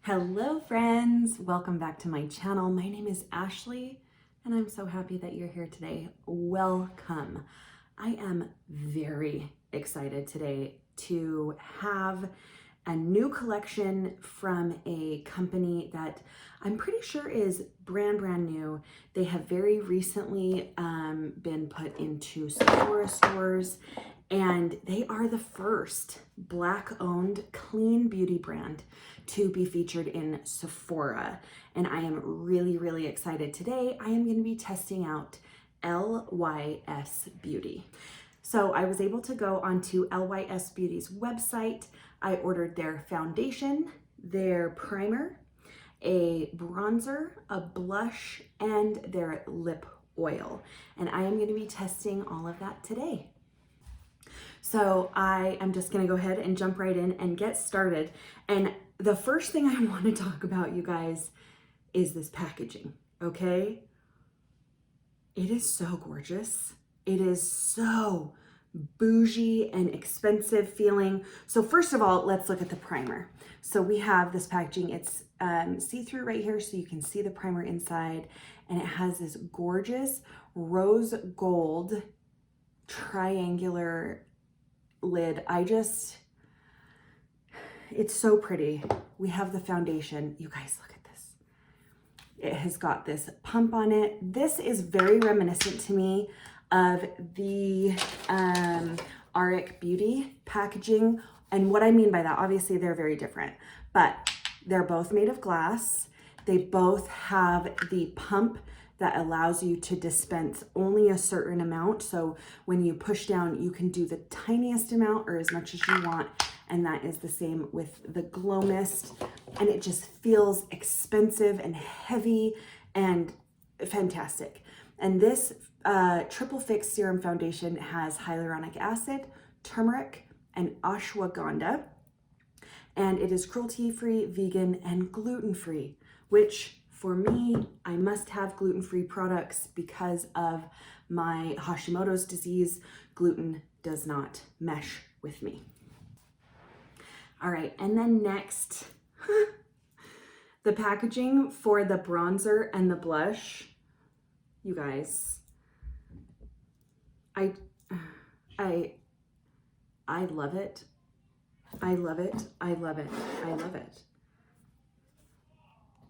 Hello friends, welcome back to my channel. My name is Ashley and I'm so happy that you're here today. Welcome. I am very excited today to have a new collection from a company that I'm pretty sure is brand new. They have very recently been put into Sephora stores, and they are the first Black-owned clean beauty brand to be featured in Sephora. And I am really excited. Today, I am going to be testing out LYS Beauty. So I was able to go onto LYS Beauty's website. I ordered their foundation, their primer, a bronzer, a blush, and their lip oil. And I am going to be testing all of that today. So I am just gonna go ahead and jump right in and get started. And the first thing I want to talk about, you guys, is this packaging, okay? It is so gorgeous. It is so bougie and expensive feeling. So first of all, let's look at the primer. So we have this packaging. It's see-through right here, so you can see the primer inside. And it has this gorgeous rose gold triangular lid. It's so pretty. We have the foundation. You guys, look at this. It has got this pump on it. This is very reminiscent to me of the LYS Beauty packaging. And what I mean by that, obviously they're very different, but they're both made of glass. They both have the pump that allows you to dispense only a certain amount. So when you push down, you can do the tiniest amount or as much as you want. And that is the same with the Glow Mist. And it just feels expensive and heavy and fantastic. And this Triple Fix Serum Foundation has hyaluronic acid, turmeric, and ashwagandha. And it is cruelty-free, vegan, and gluten-free, which for me, I must have gluten-free products because of my Hashimoto's disease. Gluten does not mesh with me. All right, and then next, the packaging for the bronzer and the blush. You guys, I love it. I love it. I love it. I love it.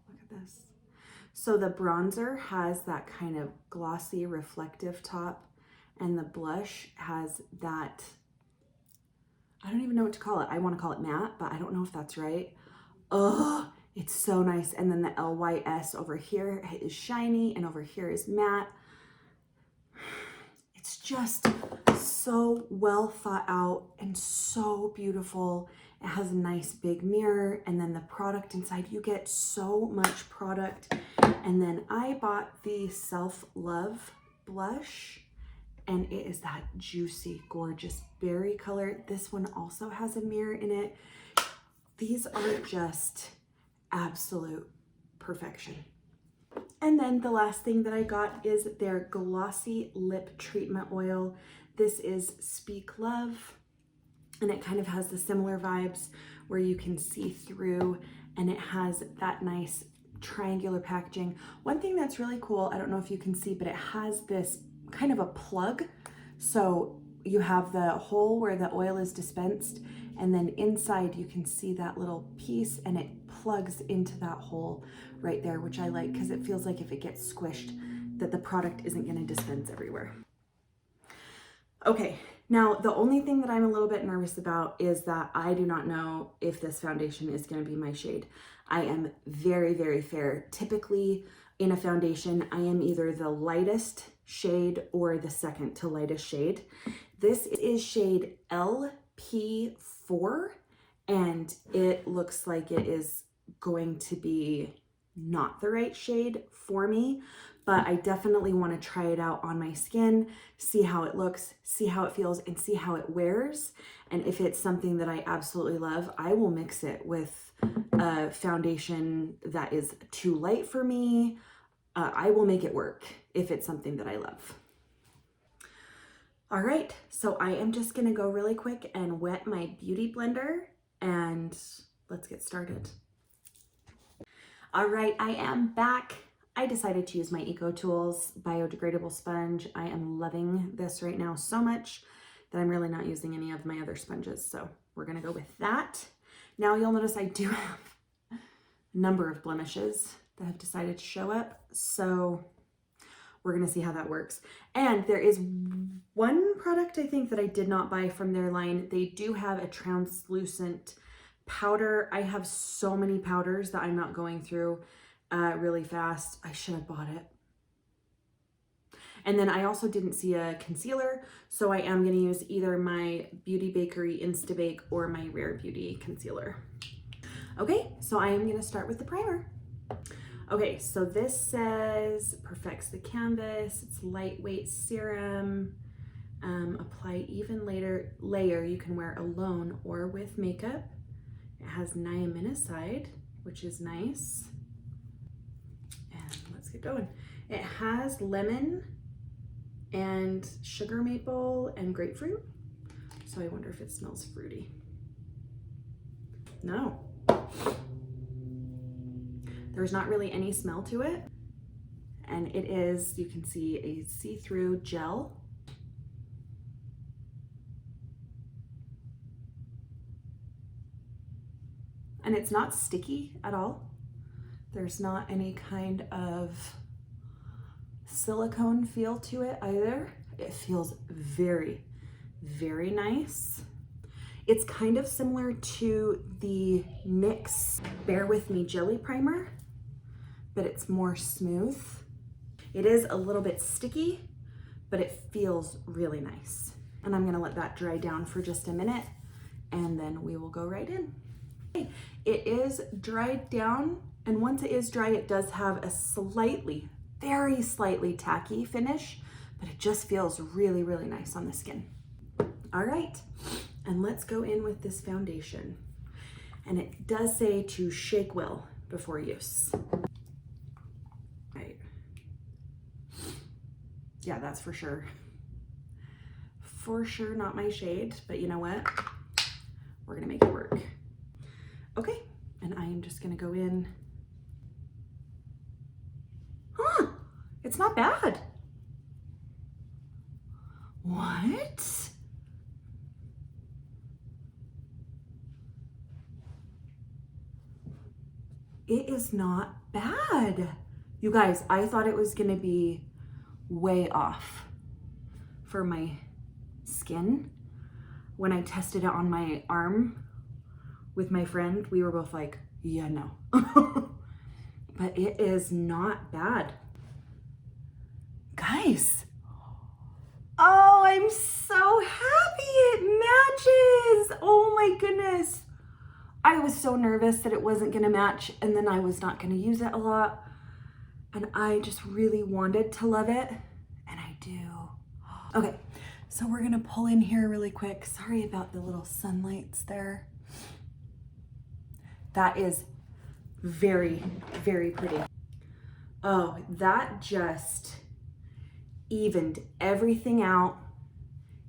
Look at this. So the bronzer has that kind of glossy, reflective top, and the blush has that, I don't even know what to call it. I want to call it matte, but I don't know if that's right. Oh, it's so nice. And then the LYS over here is shiny, and over here is matte. It's just so well thought out and so beautiful. It has a nice big mirror, and then the product inside, you get so much product. And then I bought the Self Love blush, and it is that juicy, gorgeous berry color. This one also has a mirror in it. These are just absolute perfection. And then the last thing that I got is their glossy lip treatment oil. This is Speak Love, and it kind of has the similar vibes where you can see through, and it has that nice triangular packaging. One thing that's really cool, I don't know if you can see, but it has this kind of a plug. So you have the hole where the oil is dispensed, and then inside you can see that little piece, and it plugs into that hole right there, which I like because it feels like if it gets squished that the product isn't going to dispense everywhere. Okay, now the only thing that I'm a little bit nervous about is that I do not know if this foundation is going to be my shade. I am very fair. Typically in a foundation, I am either the lightest shade or the second to lightest shade. This is shade LP4, and it looks like it is going to be not the right shade for me, but I definitely want to try it out on my skin, see how it looks, see how it feels, and see how it wears. And if it's something that I absolutely love, I will mix it with a foundation that is too light for me. I will make it work if it's something that I love. All right, so I am just gonna go really quick and wet my beauty blender, and let's get started. All right, I am back. I decided to use my Eco Tools biodegradable sponge. I am loving this right now so much that I'm really not using any of my other sponges. So we're gonna go with that. Now you'll notice I do have a number of blemishes that have decided to show up. So we're gonna see how that works. And there is one product I think that I did not buy from their line. They do have a translucent powder. I have so many powders that I'm not going through really fast. I should have bought it. And then I also didn't see a concealer, so I am gonna use either my Beauty Bakery Instabake or my Rare Beauty concealer. Okay, so I am gonna start with the primer. Okay, so this says perfects the canvas. It's lightweight serum. Apply even layer you can wear alone or with makeup. It has niacinamide, which is nice. And let's get going. It has lemon and sugar maple and grapefruit. So I wonder if it smells fruity. No. There's not really any smell to it. And it is, you can see, a see-through gel. And it's not sticky at all. There's not any kind of silicone feel to it either. It feels very, very nice. It's kind of similar to the NYX Bear With Me Jelly Primer, but it's more smooth. It is a little bit sticky, but it feels really nice. And I'm gonna let that dry down for just a minute, and then we will go right in. It is dried down, and once it is dry, it does have a slightly, very slightly tacky finish, but it just feels really, really nice on the skin. All right, and let's go in with this foundation. And it does say to shake well before use. Right. Yeah, that's for sure. For sure not my shade, but you know what? We're gonna make it work. Okay, and I am just gonna go in. Huh, it's not bad. What? It is not bad. You guys, I thought it was gonna be way off for my skin. When I tested it on my arm with my friend, we were both like, yeah, no. But it is not bad. Guys, oh, I'm so happy it matches. Oh my goodness. I was so nervous that it wasn't gonna match and then I was not gonna use it a lot. And I just really wanted to love it, and I do. Okay, so we're gonna pull in here really quick. Sorry about the little sunlights there. That is very, very pretty. Oh, that just evened everything out.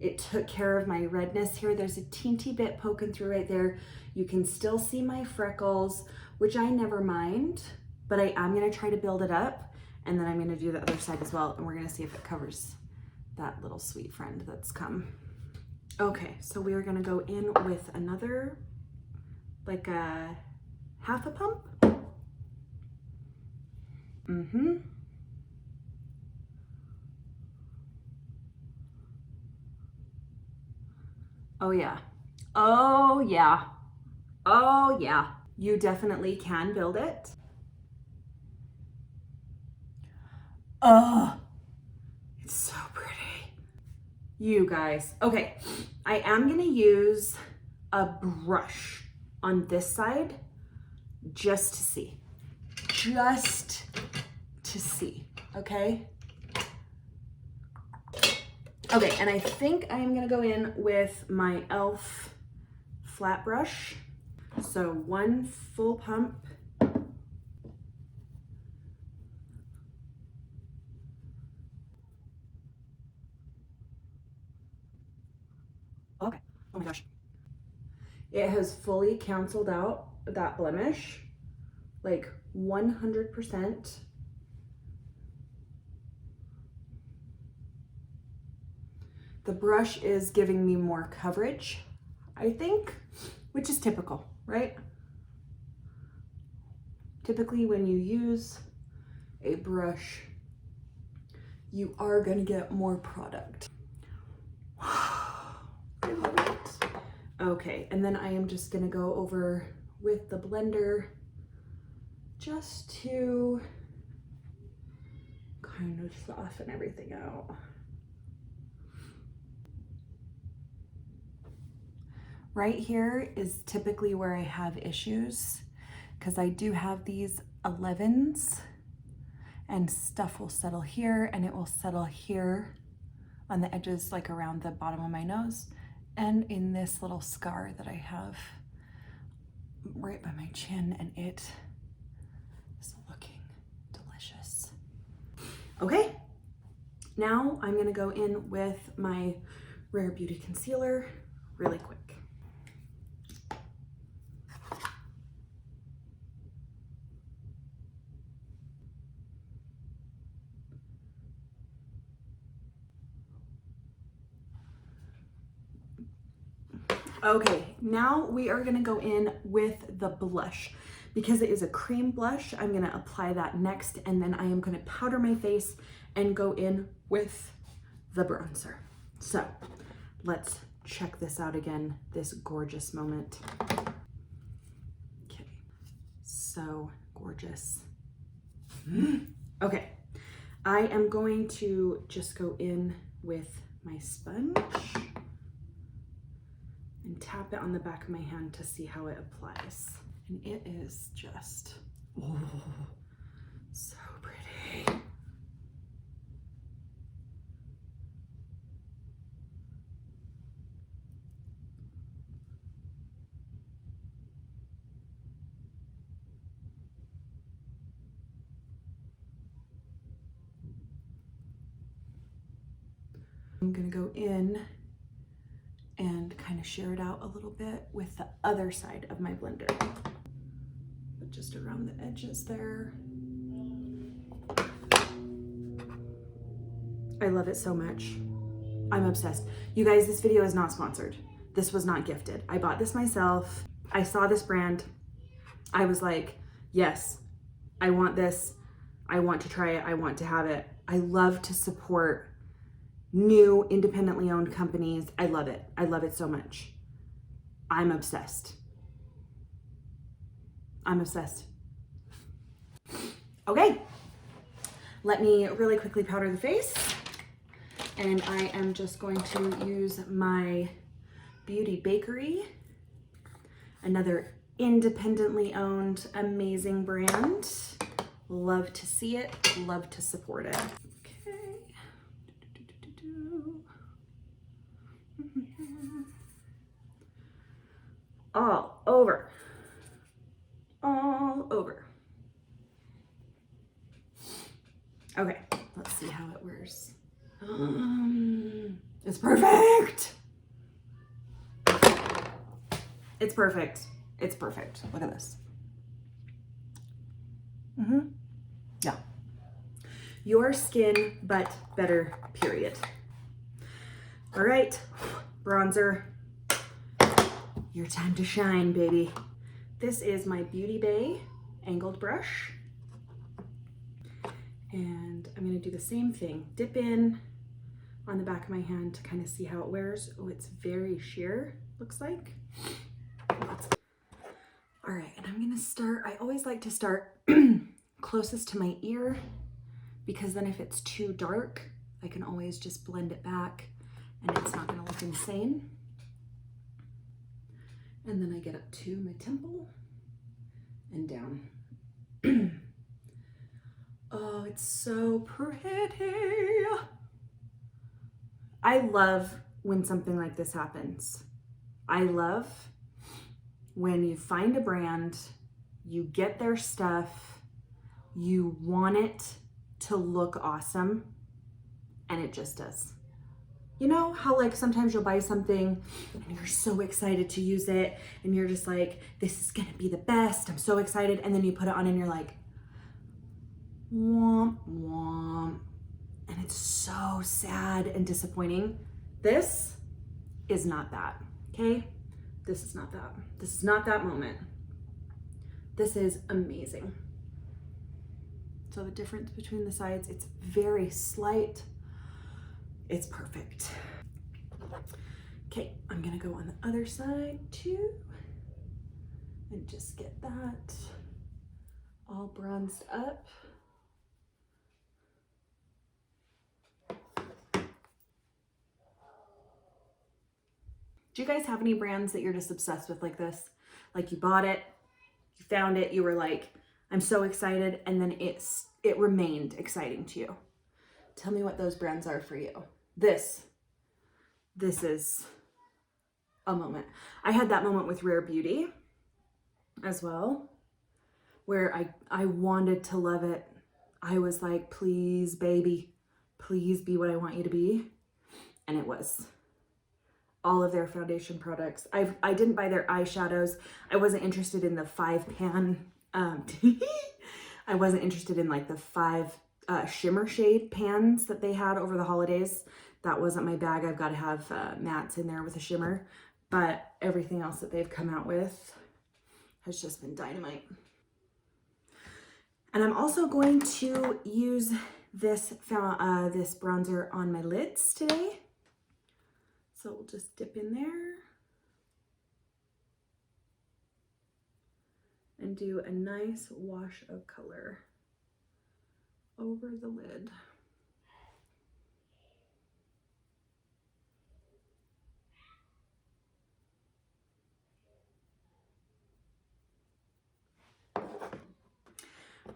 It took care of my redness here. There's a teensy bit poking through right there. You can still see my freckles, which I never mind, but I am gonna try to build it up, and then I'm gonna do the other side as well, and we're gonna see if it covers that little sweet friend that's come. Okay, so we are gonna go in with another, like a half a pump. Oh yeah. Oh yeah. Oh yeah. You definitely can build it. Oh, it's so pretty. You guys. Okay, I am gonna use a brush on this side just to see. Just to see, okay? Okay, and I think I'm gonna go in with my e.l.f. flat brush. So one full pump. Okay, oh my gosh. It has fully canceled out that blemish. like 100%. The brush is giving me more coverage, I think, which is typical, right? Typically when you use a brush, you are gonna get more product. I love it. Okay, and then I am just gonna go over with the blender just to kind of soften everything out. Right here is typically where I have issues because I do have these 11s and stuff will settle here and it will settle here on the edges, like around the bottom of my nose and in this little scar that I have right by my chin, and it is looking delicious. Okay, now I'm gonna go in with my Rare Beauty concealer really quick. Okay, now we are gonna go in with the blush. Because it is a cream blush, I'm gonna apply that next, and then I am gonna powder my face and go in with the bronzer. So let's check this out again, this gorgeous moment. Okay, so gorgeous. Okay, I am going to just go in with my sponge and tap it on the back of my hand to see how it applies. And it is just, oh, so pretty. I'm gonna go in and kind of share it out a little bit with the other side of my blender, but just around the edges there. I love it so much. I'm obsessed. You guys, this video is not sponsored. This was not gifted. I bought this myself. I saw this brand. I was like, yes, I want this. I want to try it. I want to have it. I love to support new independently owned companies. I love it. I love it so much. I'm obsessed. I'm obsessed. Okay, let me really quickly powder the face. And I am just going to use my Beauty Bakery, another independently owned, amazing brand. Love to see it, love to support it. All over. All over. Okay, let's see how it wears. It's perfect. It's perfect. It's perfect. Look at this. Yeah. Your skin, but better, period. All right, bronzer. Your time to shine, baby. This is my Beauty Bay angled brush. And I'm gonna do the same thing. Dip in on the back of my hand to kind of see how it wears. Oh, it's very sheer, looks like. All right, and I'm gonna start, I always like to start closest to my ear, because then if it's too dark, I can always just blend it back and it's not gonna look insane. And then I get up to my temple and down. Oh, it's so pretty. I love when something like this happens. I love when you find a brand, you get their stuff, you want it to look awesome, and it just does. You know how like sometimes you'll buy something and you're so excited to use it and you're just like, this is gonna be the best, I'm so excited, and then you put it on and you're like, womp womp, and it's so sad and disappointing. This is not that, okay? This is not that. This is not that moment. This is amazing. So the difference between the sides, it's very slight. It's perfect. Okay, I'm gonna go on the other side too and just get that all bronzed up. Do you guys have any brands that you're just obsessed with like this? Like you bought it, you found it, you were like, I'm so excited, and then it remained exciting to you. Tell me what those brands are for you. This is a moment. I had that moment with Rare Beauty as well, where I wanted to love it. I was like, please, baby, please be what I want you to be. And it was. All of their foundation products. I didn't buy their eyeshadows. I wasn't interested in the 5-pan. I wasn't interested in like the 5 shimmer shade pans that they had over the holidays. That wasn't my bag. I've got to have mattes in there with a shimmer. But everything else that they've come out with has just been dynamite. And I'm also going to use this bronzer on my lids today. So we'll just dip in there and do a nice wash of color over the lid.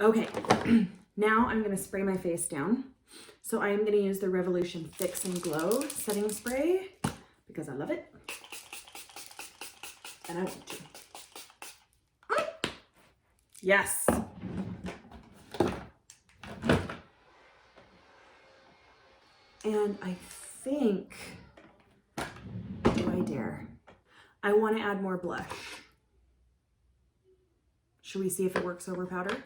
Okay, now I'm gonna spray my face down. So I am gonna use the Revolution Fix and Glow setting spray because I love it and I want to. Yes. And I think, do I dare? I want to add more blush. Should we see if it works over powder?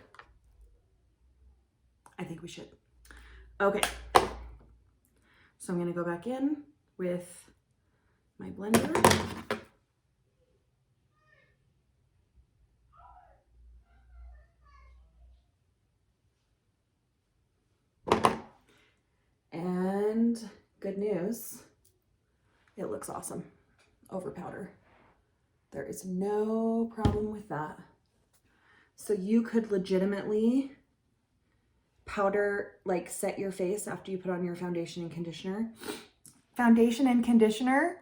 I think we should. Okay. So I'm going to go back in with my blender. And good news, it looks awesome over powder. There is no problem with that. So you could legitimately powder, like set your face after you put on your foundation and conditioner. Foundation and conditioner?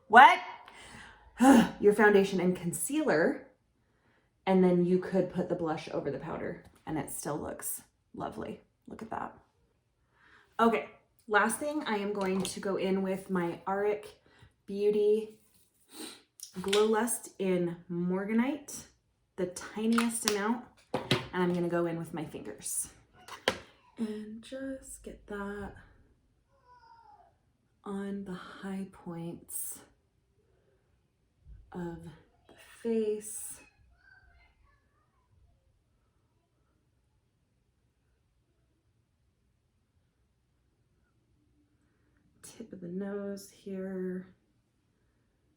What? Your foundation and concealer, and then you could put the blush over the powder and it still looks lovely. Look at that. Okay, last thing, I am going to go in with my LYS Beauty Glow Lust in Morganite, the tiniest amount, and I'm gonna go in with my fingers and just get that on the high points of the face. Tip of the nose here.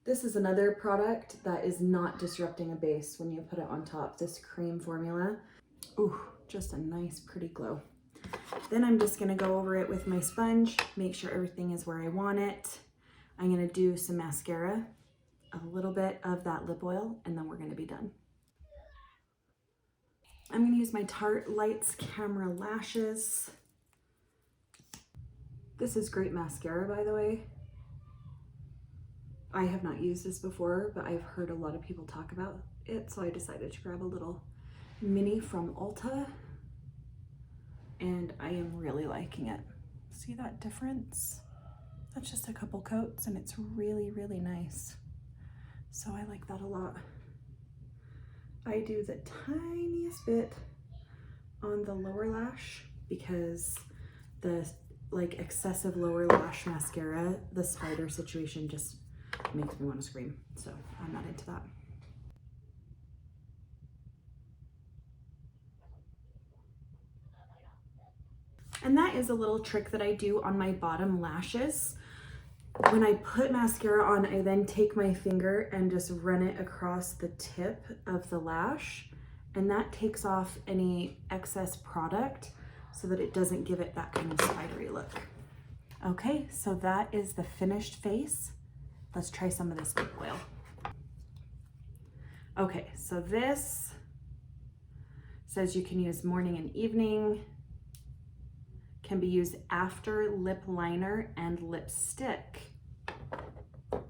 This is another product that is not disrupting a base when you put it on top, this cream formula. Ooh, just a nice pretty glow. Then I'm just gonna go over it with my sponge, make sure everything is where I want it. I'm gonna do some mascara, a little bit of that lip oil, and then we're gonna be done. I'm gonna use my Tarte Lights Camera Lashes. This is great mascara, by the way. I have not used this before, but I've heard a lot of people talk about it, so I decided to grab a little mini from Ulta, and I am really liking it. See that difference? That's just a couple coats, and it's really, really nice. So I like that a lot. I do the tiniest bit on the lower lash because the like excessive lower lash mascara, the spider situation just makes me want to scream. So I'm not into that. And that is a little trick that I do on my bottom lashes. When I put mascara on, I then take my finger and just run it across the tip of the lash, and that takes off any excess product so that it doesn't give it that kind of spidery look. Okay, so that is the finished face. Let's try some of this lip oil. Okay, so this says you can use morning and evening, can be used after lip liner and lipstick.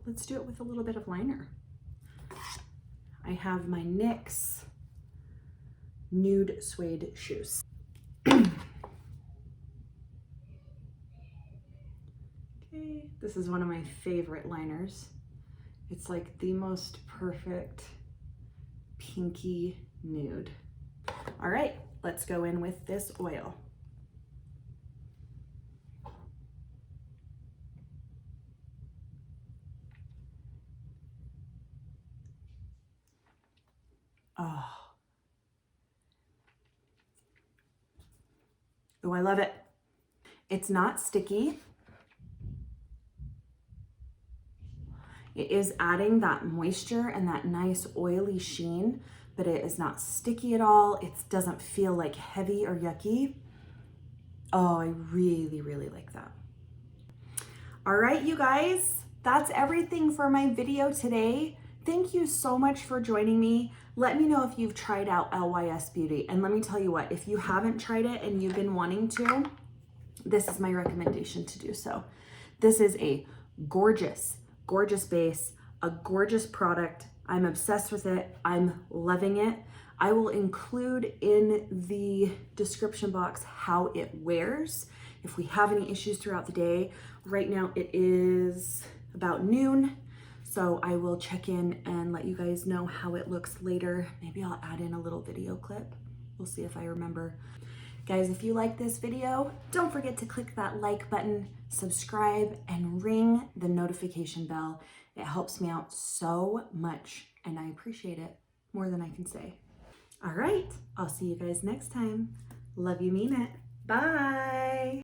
Let's do it with a little bit of liner. I have my NYX nude suede shoes. Okay, this is one of my favorite liners. It's like the most perfect pinky nude. All right, let's go in with this oil. Oh. Oh, I love it. It's not sticky. It is adding that moisture and that nice oily sheen, but it is not sticky at all. It doesn't feel like heavy or yucky. Oh, I really, really like that. All right, you guys, that's everything for my video today. Thank you so much for joining me. Let me know if you've tried out LYS Beauty. And let me tell you what, if you haven't tried it and you've been wanting to, this is my recommendation to do so. This is a gorgeous, gorgeous base, a gorgeous product. I'm obsessed with it. I'm loving it. I will include in the description box how it wears. If we have any issues throughout the day, right now it is about noon. So I will check in and let you guys know how it looks later. Maybe I'll add in a little video clip. We'll see if I remember. Guys, if you like this video, don't forget to click that like button, subscribe, and ring the notification bell. It helps me out so much, and I appreciate it more than I can say. All right, I'll see you guys next time. Love you, mean it. Bye.